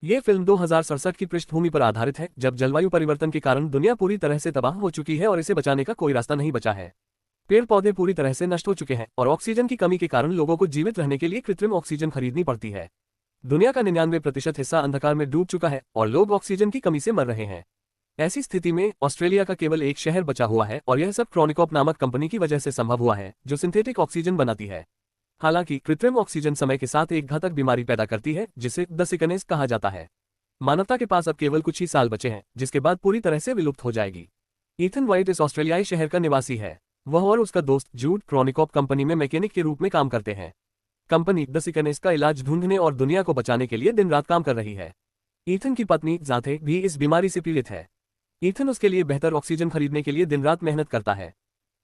ये फिल्म 2067 की पृष्ठभूमि पर आधारित है, जब जलवायु परिवर्तन के कारण दुनिया पूरी तरह से तबाह हो चुकी है और इसे बचाने का कोई रास्ता नहीं बचा है। पेड़ पौधे पूरी तरह से नष्ट हो चुके हैं और ऑक्सीजन की कमी के कारण लोगों को जीवित रहने के लिए कृत्रिम ऑक्सीजन खरीदनी पड़ती है। दुनिया का 99% हिस्सा अंधकार में डूब चुका है और लोग ऑक्सीजन की कमी से मर रहे हैं। ऐसी स्थिति में ऑस्ट्रेलिया का केवल एक शहर बचा हुआ है और यह सब क्रॉनिकॉप नामक कंपनी की वजह से संभव हुआ है, जो सिंथेटिक ऑक्सीजन बनाती है। हालांकि कृत्रिम ऑक्सीजन समय के साथ एक घातक बीमारी पैदा करती है, जिसे द सिकनेस कहा जाता है। मानवता के पास अब केवल कुछ ही साल बचे हैं, जिसके बाद पूरी तरह से विलुप्त हो जाएगी। ईथन वाइट इस ऑस्ट्रेलियाई शहर का निवासी है। वह और उसका दोस्त जूड क्रॉनिकॉप कंपनी में मैकेनिक के रूप में काम करते हैं। कंपनी द सिकनेस का इलाज ढूंढने और दुनिया को बचाने के लिए दिन रात काम कर रही है। ईथन की पत्नी जाथे भी इस बीमारी से पीड़ित है। ईथन उसके लिए बेहतर ऑक्सीजन खरीदने के लिए दिन रात मेहनत करता है।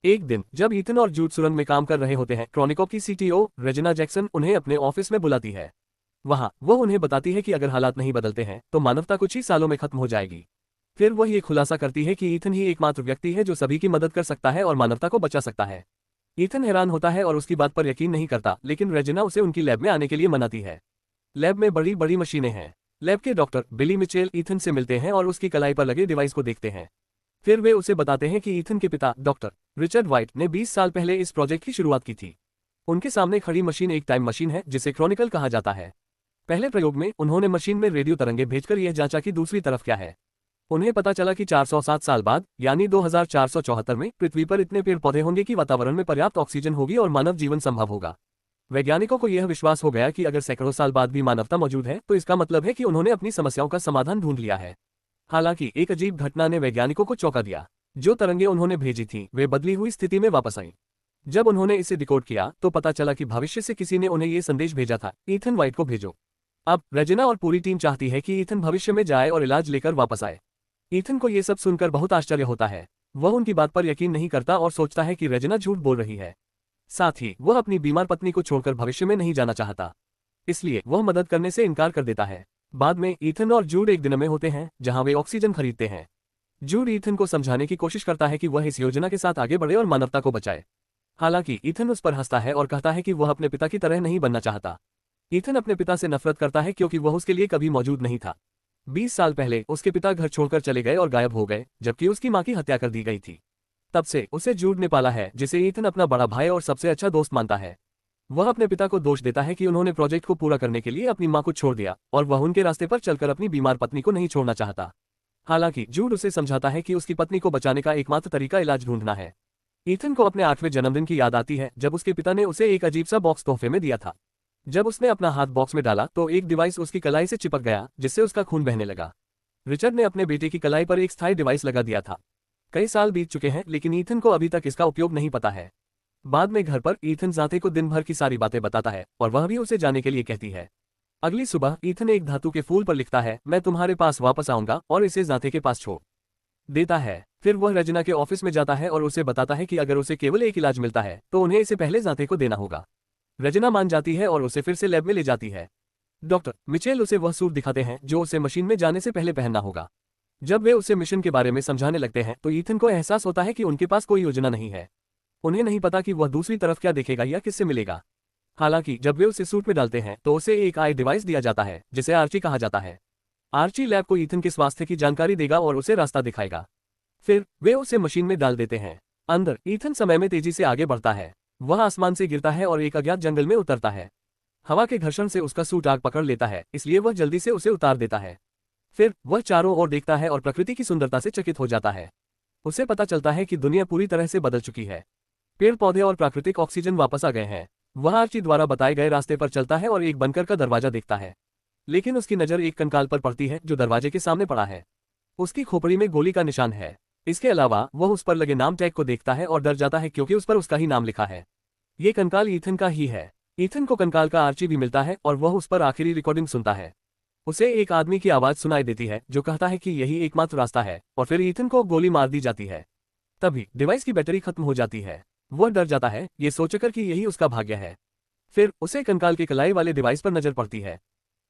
एक दिन जब ईथन और जूड सुरंग में काम कर रहे होते हैं, क्रॉनिकॉप की सीटीओ रेजिना जैक्सन उन्हें अपने ऑफिस में बुलाती है। वहां वो उन्हें बताती है कि अगर हालात नहीं बदलते हैं तो मानवता कुछ ही सालों में खत्म हो जाएगी। फिर वह ये खुलासा करती है कि ईथन ही एकमात्र व्यक्ति है जो सभी की मदद कर सकता है और मानवता को बचा सकता है। ईथन हैरान होता है और उसकी बात पर यकीन नहीं करता, लेकिन रेजिना उसे उनकी लैब में आने के लिए मनाती है। लैब में बड़ी बड़ी मशीनें हैं। लैब के डॉक्टर बिली मिचेल ईथन से मिलते हैं और उसकी कलाई पर लगे डिवाइस को देखते हैं। फिर वे उसे बताते हैं कि ईथन के पिता डॉक्टर रिचर्ड वाइट ने 20 साल पहले इस प्रोजेक्ट की शुरुआत की थी। उनके सामने खड़ी मशीन एक टाइम मशीन है, जिसे क्रॉनिकल कहा जाता है। पहले प्रयोग में उन्होंने मशीन में रेडियो तरंगे भेजकर यह जांचा कि दूसरी तरफ क्या है। उन्हें पता चला कि 407 साल बाद यानी 2474 में पृथ्वी पर इतने पेड़ पौधे होंगे कि वातावरण में पर्याप्त ऑक्सीजन होगी और मानव जीवन संभव होगा। वैज्ञानिकों को यह विश्वास हो गया कि अगर सैकड़ों साल बाद भी मानवता मौजूद है तो इसका मतलब है कि उन्होंने अपनी समस्याओं का समाधान ढूंढ लिया है। हालांकि एक अजीब घटना ने वैज्ञानिकों को चौंका दिया। जो तरंगे उन्होंने भेजी थीं, वे बदली हुई स्थिति में वापस आईं। जब उन्होंने इसे डिकोड किया तो पता चला कि भविष्य से किसी ने उन्हें ये संदेश भेजा था, ईथन वाइट को भेजो। अब रेजिना और पूरी टीम चाहती है कि ईथन भविष्य में जाए और इलाज लेकर वापस आए। ईथन को यह सब सुनकर बहुत आश्चर्य होता है। वह उनकी बात पर यकीन नहीं करता और सोचता है कि रेजिना झूठ बोल रही है। साथ ही वह अपनी बीमार पत्नी को छोड़कर भविष्य में नहीं जाना चाहता, इसलिए वह मदद करने से इनकार कर देता है। बाद में ईथन और जूड एक दिन में होते हैं जहां वे ऑक्सीजन खरीदते हैं। जूड ईथन को समझाने की कोशिश करता है कि वह इस योजना के साथ आगे बढ़े और मानवता को बचाए। हालांकि ईथन उस पर हंसता है और कहता है कि वह अपने पिता की तरह नहीं बनना चाहता। ईथन अपने पिता से नफरत करता है क्योंकि वह उसके लिए कभी मौजूद नहीं था। 20 साल पहले उसके पिता घर छोड़कर चले गए और गायब हो गए, जबकि उसकी मां की हत्या कर दी गई थी। तब से उसे जूड ने पाला है, जिसे ईथन अपना बड़ा भाई और सबसे अच्छा दोस्त मानता है। वह अपने पिता को दोष देता है कि उन्होंने प्रोजेक्ट को पूरा करने के लिए अपनी मां को छोड़ दिया और वह उनके रास्ते पर चलकर अपनी बीमार पत्नी को नहीं छोड़ना चाहता। हालांकि जूड उसे समझाता है कि उसकी पत्नी को बचाने का एकमात्र तरीका इलाज ढूंढना है। ईथन को अपने 8वें जन्मदिन की याद आती है, जब उसके पिता ने उसे एक अजीब सा बॉक्स तोहफे में दिया था। जब उसने अपना हाथ बॉक्स में डाला तो एक डिवाइस उसकी कलाई से चिपक गया, जिससे उसका खून बहने लगा। रिचर्ड ने अपने बेटे की कलाई पर एक स्थायी डिवाइस लगा दिया था। कई साल बीत चुके हैं, लेकिन ईथन को अभी तक इसका उपयोग नहीं पता है। बाद में घर पर ईथन जाते को दिन भर की सारी बातें बताता है और वह भी उसे जाने के लिए कहती है। अगली सुबह ईथन एक धातु के फूल पर लिखता है, मैं तुम्हारे पास वापस आऊंगा, और इसे जाते के पास छोड़ देता है। फिर वह रेजिना के ऑफिस में जाता है और उसे बताता है कि अगर उसे केवल एक इलाज मिलता है तो उन्हें इसे पहले जाते को देना होगा। रेजिना मान जाती है और उसे फिर से लैब में ले जाती है। डॉक्टर मिचेल उसे वह सूट दिखाते हैं जो उसे मशीन में जाने से पहले पहनना होगा। जब वे उसे मिशन के बारे में समझाने लगते हैं तो ईथन को एहसास होता है कि उनके पास कोई योजना नहीं है। उन्हें नहीं पता कि वह दूसरी तरफ क्या देखेगा या किससे मिलेगा। हालांकि जब वे उसे सूट में डालते हैं तो उसे एक आई डिवाइस दिया जाता है, जिसे आर्ची कहा जाता है। आर्ची लैब को ईथन के स्वास्थ्य की जानकारी देगा और उसे रास्ता दिखाएगा। फिर वे उसे मशीन में डाल देते हैं। अंदर ईथन समय में तेजी से आगे बढ़ता है। वह आसमान से गिरता है और एक अज्ञात जंगल में उतरता है। हवा के घर्षण से उसका सूट आग पकड़ लेता है, इसलिए वह जल्दी से उसे उतार देता है। फिर वह चारों ओर देखता है और प्रकृति की सुंदरता से चकित हो जाता है। उसे पता चलता है कि दुनिया पूरी तरह से बदल चुकी है। पेड़ पौधे और प्राकृतिक ऑक्सीजन वापस आ गए हैं। वह आर्ची द्वारा बताए गए रास्ते पर चलता है और एक बंकर का दरवाजा देखता है, लेकिन उसकी नजर एक कंकाल पर पड़ती है जो दरवाजे के सामने पड़ा है। उसकी खोपड़ी में गोली का निशान है। इसके अलावा वह उस पर लगे नाम टैग को देखता है और डर जाता है क्योंकि उस पर उसका ही नाम लिखा है। ये कंकाल ईथन का ही है। ईथन को कंकाल का आर्ची भी मिलता है और वह उस पर आखिरी रिकॉर्डिंग सुनता है। उसे एक आदमी की आवाज सुनाई देती है जो कहता है कि यही एकमात्र रास्ता है, और फिर ईथन को गोली मार दी जाती है। तभी डिवाइस की बैटरी खत्म हो जाती है। वह डर जाता है, ये सोचकर कि यही उसका भाग्य है। फिर उसे कंकाल के कलाई वाले डिवाइस पर नजर पड़ती है।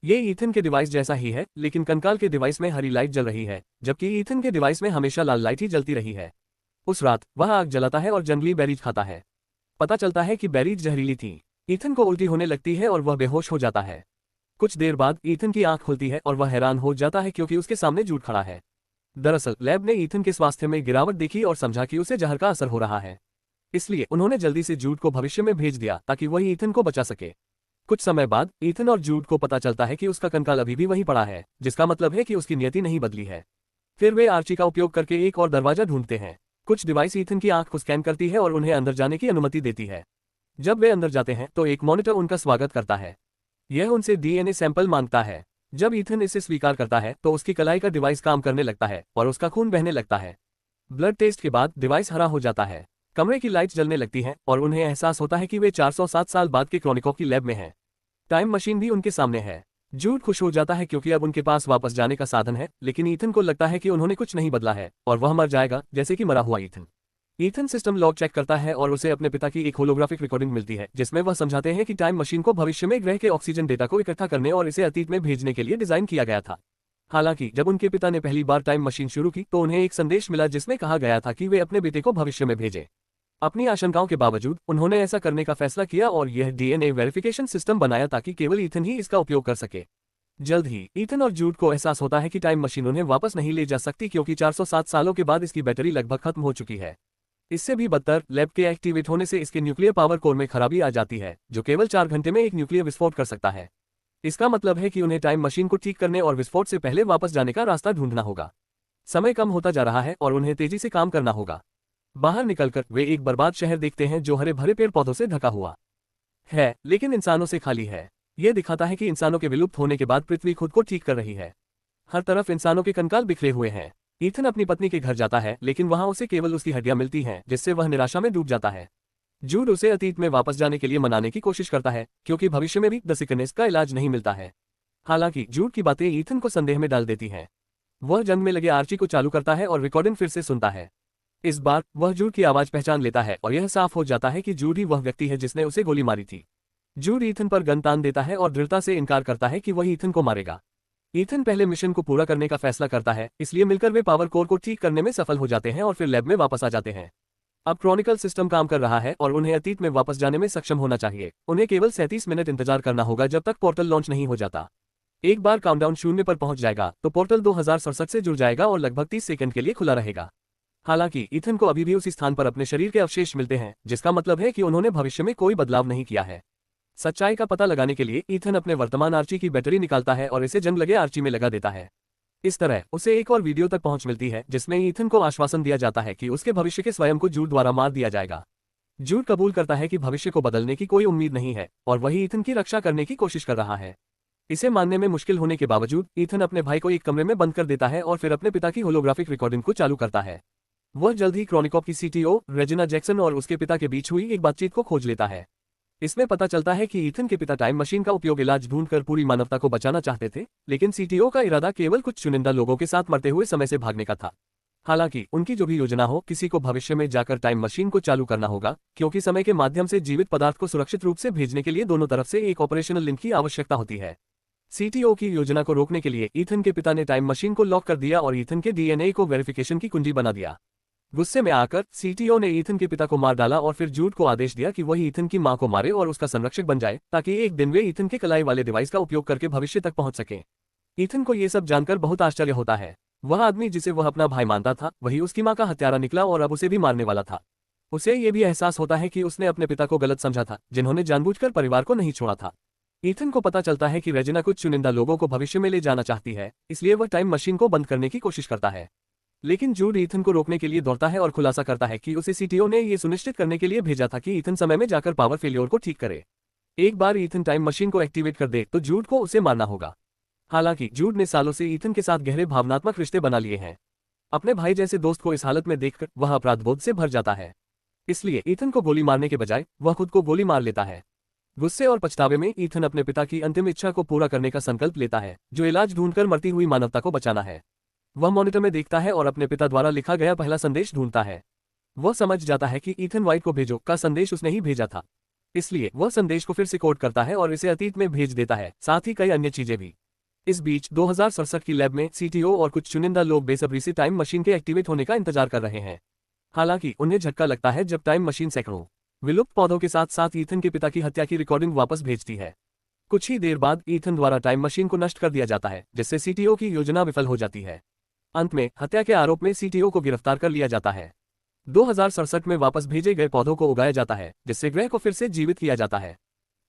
ये ईथन के डिवाइस जैसा ही है, लेकिन कंकाल के डिवाइस में हरी लाइट जल रही है, जबकि ईथन के डिवाइस में हमेशा लाल लाइट ही जलती रही है। उस रात वह आग जलाता है और जंगली बेरीज खाता है। पता चलता है कि बेरीज जहरीली थी। ईथन को उल्टी होने लगती है और वह बेहोश हो जाता है। कुछ देर बाद ईथन की आंख खुलती है और वह हैरान हो जाता है क्योंकि उसके सामने जूड खड़ा है। दरअसल लैब ने ईथन के स्वास्थ्य में गिरावट देखी और समझा कि उसे जहर का असर हो रहा है। इसलिए उन्होंने जल्दी से जूड को भविष्य में भेज दिया ताकि वह ईथन को बचा सके। कुछ समय बाद ईथन और जूड को पता चलता है कि उसका कंकाल अभी भी वहीं पड़ा है, जिसका मतलब है कि उसकी नियति नहीं बदली है। फिर वे आर्ची का उपयोग करके एक और दरवाजा ढूंढते हैं। कुछ डिवाइस ईथन की आंख को स्कैन करती है और उन्हें अंदर जाने की अनुमति देती है। जब वे अंदर जाते हैं तो एक मॉनिटर उनका स्वागत करता है। यह उनसे डीएनए सैंपल मांगता है। जब ईथन इसे स्वीकार करता है तो उसकी कलाई का डिवाइस काम करने लगता है और उसका खून बहने लगता है। ब्लड टेस्ट के बाद डिवाइस हरा हो जाता है। कमरे की लाइट्स जलने लगती हैं और उन्हें एहसास होता है कि वे 407 साल बाद के क्रॉनिको की लैब में हैं। टाइम मशीन भी उनके सामने है। जूड खुश हो जाता है क्योंकि अब उनके पास वापस जाने का साधन है, लेकिन ईथन को लगता है कि उन्होंने कुछ नहीं बदला है और वह मर जाएगा जैसे कि मरा हुआ Ethan. Ethan system log check करता है और उसे अपने पिता की एक होलोग्राफिक रिकॉर्डिंग मिलती है जिसमें वह समझाते हैं कि टाइम मशीन को भविष्य में ग्रह के ऑक्सीजन डेटा को इकट्ठा करने और इसे अतीत में भेजने के लिए डिजाइन किया गया था। हालांकि जब उनके पिता ने पहली बार टाइम मशीन शुरू की तो उन्हें एक संदेश मिला जिसमें कहा गया था कि वे अपने बेटे को भविष्य में भेजें। अपनी आशंकाओं के बावजूद उन्होंने ऐसा करने का फैसला किया और यह डीएनए वेरिफिकेशन सिस्टम बनाया ताकि केवल ईथन ही इसका उपयोग कर सके। जल्द ही ईथन और जूड को एहसास होता है कि टाइम मशीन उन्हें वापस नहीं ले जा सकती क्योंकि 407 सालों के बाद इसकी बैटरी लगभग खत्म हो चुकी है। इससे भी बदतर, लैब के एक्टिवेट होने से इसके न्यूक्लियर पावर कोर में खराबी आ जाती है जो केवल 4 घंटे में एक न्यूक्लियर विस्फोट कर सकता है। इसका मतलब है कि उन्हें टाइम मशीन को ठीक करने और विस्फोट से पहले वापस जाने का रास्ता ढूंढना होगा। समय कम होता जा रहा है और उन्हें तेजी से काम करना होगा। बाहर निकलकर वे एक बर्बाद शहर देखते हैं जो हरे भरे पेड़ पौधों से ढका हुआ है, लेकिन इंसानों से खाली है। यह दिखाता है कि इंसानों के विलुप्त होने के बाद पृथ्वी खुद को ठीक कर रही है। हर तरफ इंसानों के कंकाल बिखरे हुए हैं। ईथन अपनी पत्नी के घर जाता है लेकिन वहां उसे केवल उसकी हड्डियां मिलती हैं, जिससे वह निराशा में डूब जाता है। जूड उसे अतीत में वापस जाने के लिए मनाने की कोशिश करता है क्योंकि भविष्य में भी द सिकनेस का इलाज नहीं मिलता है। हालांकि जूड की बातें ईथन को संदेह में डाल देती हैं। वह जंग में लगे आर्ची को चालू करता है और रिकॉर्डिंग फिर से सुनता है। इस बार वह जूड की आवाज पहचान लेता है और यह साफ हो जाता है कि जूड ही वह व्यक्ति है जिसने उसे गोली मारी थी। जूड ईथन पर गन तान देता है और दृढ़ता से इनकार करता है कि वह ईथन को मारेगा। ईथन पहले मिशन को पूरा करने का फैसला करता है, इसलिए मिलकर वे पावर कोर को ठीक करने में सफल हो जाते हैं और फिर लैब में वापस आ जाते हैं। अब क्रॉनिकल सिस्टम काम कर रहा है और उन्हें अतीत में वापस जाने में सक्षम होना चाहिए। उन्हें केवल 37 मिनट इंतजार करना होगा जब तक पोर्टल लॉन्च नहीं हो जाता। एक बार काउंटडाउन 0 पर पहुंच जाएगा तो पोर्टल 2067 से जुड़ जाएगा और लगभग 30 सेकंड के लिए खुला रहेगा। हालांकि ईथन को अभी भी उसी स्थान पर अपने शरीर के अवशेष मिलते हैं, जिसका मतलब है कि उन्होंने भविष्य में कोई बदलाव नहीं किया है। सच्चाई का पता लगाने के लिए ईथन अपने वर्तमान आर्ची की बैटरी निकालता है और इसे जंग लगे आर्ची में लगा देता है। इस तरह उसे एक और वीडियो तक पहुंच मिलती है जिसमें ईथन को आश्वासन दिया जाता है कि उसके भविष्य के स्वयं को जूड द्वारा मार दिया जाएगा। जूड कबूल करता है कि भविष्य को बदलने की कोई उम्मीद नहीं है और वही ईथन की रक्षा करने की कोशिश कर रहा है। इसे मानने में मुश्किल होने के बावजूद ईथन अपने भाई को एक कमरे में बंद कर देता है और फिर अपने पिता की होलोग्राफिक रिकॉर्डिंग को चालू करता है। वह जल्द ही क्रॉनिकॉप की सीटीओ रेजिना जैक्सन और उसके पिता के बीच हुई एक बातचीत को खोज लेता है। इसमें पता चलता है कि ईथन के पिता टाइम मशीन का उपयोग इलाज ढूंढकर पूरी मानवता को बचाना चाहते थे, लेकिन सीटीओ का इरादा केवल कुछ चुनिंदा लोगों के साथ मरते हुए समय से भागने का था। हालांकि उनकी जो भी योजना हो, किसी को भविष्य में जाकर टाइम मशीन को चालू करना होगा, क्योंकि समय के माध्यम से जीवित पदार्थ को सुरक्षित रूप से भेजने के लिए दोनों तरफ से एक ऑपरेशनल लिंक की आवश्यकता होती है। सीटीओ की योजना को रोकने के लिए ईथन के पिता ने टाइम मशीन को लॉक कर दिया और ईथन के डीएनए को वेरिफिकेशन की कुंजी बना दिया। गुस्से में आकर सीटीओ ने ईथन के पिता को मार डाला और फिर जूड को आदेश दिया कि वही ईथन की मां को मारे और उसका संरक्षक बन जाए, ताकि एक दिन वे ईथन के कलाई वाले डिवाइस का उपयोग करके भविष्य तक पहुंच सके। ईथन को यह सब जानकर बहुत आश्चर्य होता है। वह आदमी जिसे वह अपना भाई मानता था, वही उसकी मां का हत्यारा निकला और अब उसे भी मारने वाला था। उसे यह भी एहसास होता है कि उसने अपने पिता को गलत समझा था, जिन्होंने जानबूझकर परिवार को नहीं छोड़ा था। ईथन को पता चलता है कि रेजिना कुछ चुनिंदा लोगों को भविष्य में ले जाना चाहती है, इसलिए वह टाइम मशीन को बंद करने की कोशिश करता है। लेकिन जूड ईथन को रोकने के लिए दौड़ता है और खुलासा करता है कि उसे सीटीओ ने यह सुनिश्चित करने के लिए भेजा था कि ईथन समय में जाकर पावर फेलियर को ठीक करे। एक बार ईथन टाइम मशीन को एक्टिवेट कर दे तो जूड को उसे मारना होगा। हालांकि जूड ने सालों से ईथन के साथ गहरे भावनात्मक रिश्ते बना लिए हैं। अपने भाई जैसे दोस्त को इस हालत में देखकर वह अपराधबोध से भर जाता है। इसलिए ईथन को गोली मारने के बजाय वह खुद को गोली मार लेता है। गुस्से और पछतावे में ईथन अपने पिता की अंतिम इच्छा को पूरा करने का संकल्प लेता है, जो इलाज ढूंढकर मरती हुई मानवता को बचाना है। वह मॉनिटर में देखता है और अपने पिता द्वारा लिखा गया पहला संदेश ढूंढता है। वह समझ जाता है कि ईथन वाइट को भेजो का संदेश उसने ही भेजा था। इसलिए वह संदेश को फिर से कोड करता है और इसे अतीत में भेज देता है, साथ ही कई अन्य चीजें भी। इस बीच 2067 की लैब में सीटीओ और कुछ चुनिंदा लोग बेसब्री से टाइम मशीन के एक्टिवेट होने का इंतजार कर रहे हैं। हालांकि उन्हें झटका लगता है जब टाइम मशीन सैकड़ों विलुप्त पौधों के साथ साथ ईथन के पिता की हत्या की रिकॉर्डिंग वापस भेजती है। कुछ ही देर बाद ईथन द्वारा टाइम मशीन को नष्ट कर दिया जाता है, जिससे सीटीओ की योजना विफल हो जाती है। अंत में हत्या के आरोप में सीटीओ को गिरफ्तार कर लिया जाता है। 2067 में वापस भेजे गए पौधों को उगाया जाता है, जिससे ग्रह को फिर से जीवित किया जाता है।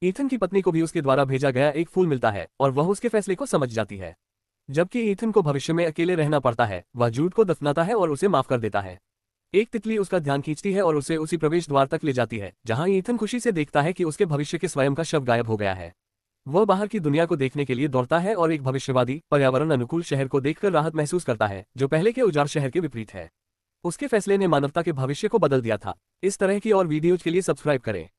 ईथन की पत्नी को भी उसके द्वारा भेजा गया एक फूल मिलता है और वह उसके फैसले को समझ जाती है। जबकि ईथन को भविष्य में अकेले रहना पड़ता है, वह जूड को दफनाता है और उसे माफ कर देता है। एक तितली उसका ध्यान खींचती है और उसे उसी प्रवेश द्वार तक ले जाती है, जहां ईथन खुशी से देखता है कि उसके भविष्य के स्वयं का शव गायब हो गया है। वह बाहर की दुनिया को देखने के लिए दौड़ता है और एक भविष्यवादी, पर्यावरण अनुकूल शहर को देखकर राहत महसूस करता है, जो पहले के उजाड़ शहर के विपरीत है। उसके फैसले ने मानवता के भविष्य को बदल दिया था। इस तरह की और वीडियोज के लिए सब्सक्राइब करें।